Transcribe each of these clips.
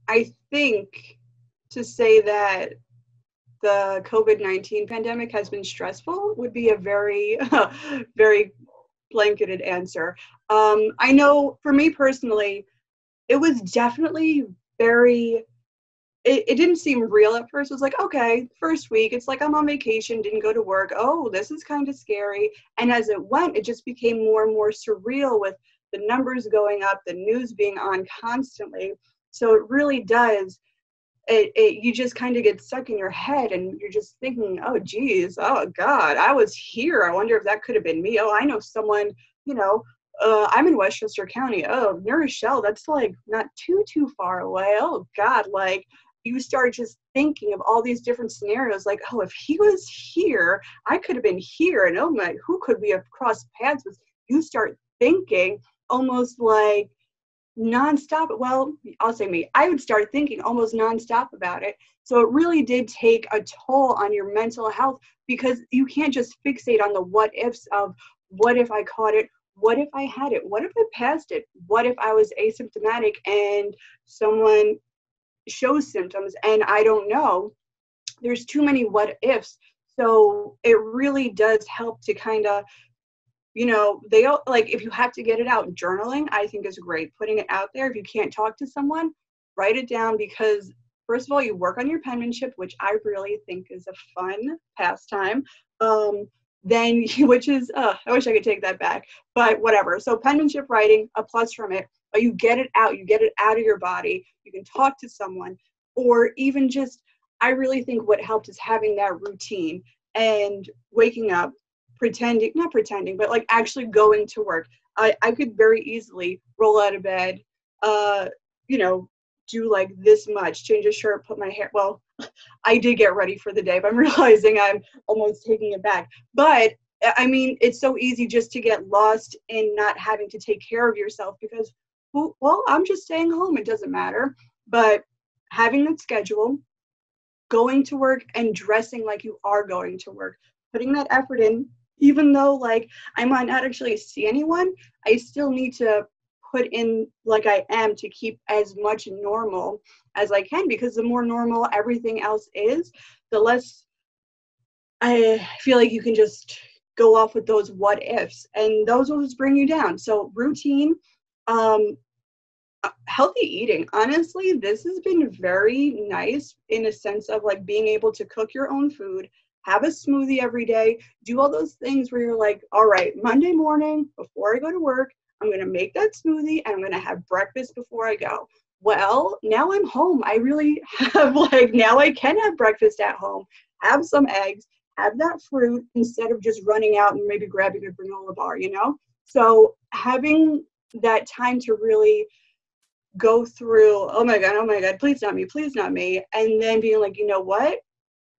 I think to say that the COVID-19 pandemic has been stressful would be a very, very blanketed answer. I know for me personally, it was definitely very, it didn't seem real at first. It was like, okay, first week, it's like I'm on vacation, didn't go to work. Oh, this is kind of scary. And as it went, it just became more and more surreal with the numbers going up, the news being on constantly. So it really does. You just kind of get stuck in your head and you're just thinking, oh, geez, oh, God, I was here. I wonder if that could have been me. Oh, I know someone, I'm in Westchester County. Oh, New Rochelle, that's like not too far away. Oh, God, like you start just thinking of all these different scenarios like, oh, if he was here, I could have been here. And oh, my, who could we have crossed paths with? You start thinking almost like, nonstop. Well, I'll say me. I would start thinking almost nonstop about it. So it really did take a toll on your mental health because you can't just fixate on the what ifs of what if I caught it? What if I had it? What if I passed it? What if I was asymptomatic and someone shows symptoms and I don't know? There's too many what ifs. So it really does help to kind of they all like if you have to get it out, journaling, I think is great. Putting it out there. If you can't talk to someone, write it down because first of all, you work on your penmanship, which I really think is a fun pastime. Then which is I wish I could take that back, but whatever. So penmanship writing, a plus from it, but you get it out of your body. You can talk to someone or even just I really think what helped is having that routine and waking up not pretending, but like actually going to work. I could very easily roll out of bed, do like this much, change a shirt, put my hair, well, I did get ready for the day, but I'm realizing I'm almost taking it back. But I mean, it's so easy just to get lost in not having to take care of yourself because, well, I'm just staying home. It doesn't matter. But having that schedule, going to work and dressing like you are going to work, putting that effort in, even though like I might not actually see anyone, I still need to put in like I am to keep as much normal as I can because the more normal everything else is, the less I feel like you can just go off with those what ifs and those will just bring you down. So routine, healthy eating. Honestly, this has been very nice in a sense of like being able to cook your own food, have a smoothie every day, do all those things where you're like, all right, Monday morning before I go to work, I'm going to make that smoothie and I'm going to have breakfast before I go. Well, now I'm home. I really have now I can have breakfast at home, have some eggs, have that fruit instead of just running out and maybe grabbing a granola bar, So having that time to really go through, oh my God, please not me. And then being like, you know what?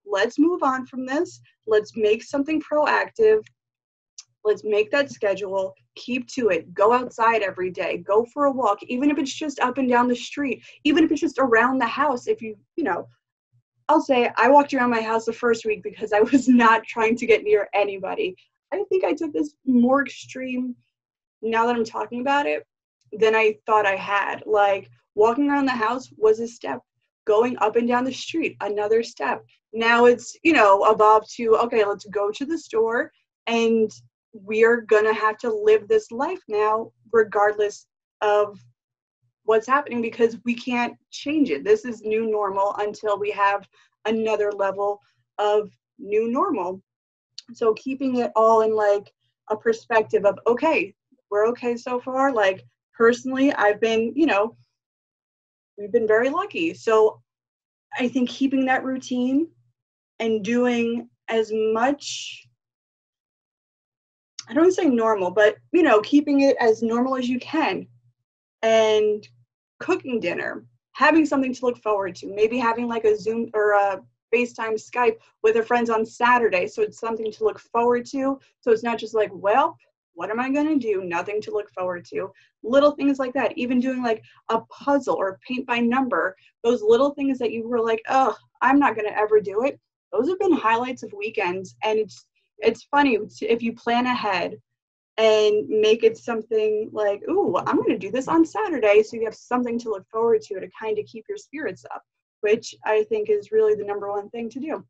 Let's move on from this. Let's make something proactive. Let's make that schedule, keep to it, go outside every day, go for a walk, even if it's just up and down the street, even if it's just around the house. If I'll say I walked around my house the first week because I was not trying to get near anybody. I think I took this more extreme now that I'm talking about it than I thought I had. Like walking around the house was a step. Going up and down the street, another step. Now it's, evolved to, okay, let's go to the store and we're going to have to live this life now, regardless of what's happening because we can't change it. This is new normal until we have another level of new normal. So keeping it all in like a perspective of, okay, we're okay so far. Like personally, I've been, we've been very lucky. So I think keeping that routine and doing as much, I don't want to say normal, but, keeping it as normal as you can and cooking dinner, having something to look forward to, maybe having like a Zoom or a FaceTime Skype with your friends on Saturday. So it's something to look forward to. So it's not just like, well, what am I going to do? Nothing to look forward to. Little things like that. Even doing like a puzzle or paint by number. Those little things that you were like, oh, I'm not going to ever do it. Those have been highlights of weekends. And it's funny if you plan ahead and make it something like, ooh, I'm going to do this on Saturday. So you have something to look forward to kind of keep your spirits up, which I think is really the number one thing to do.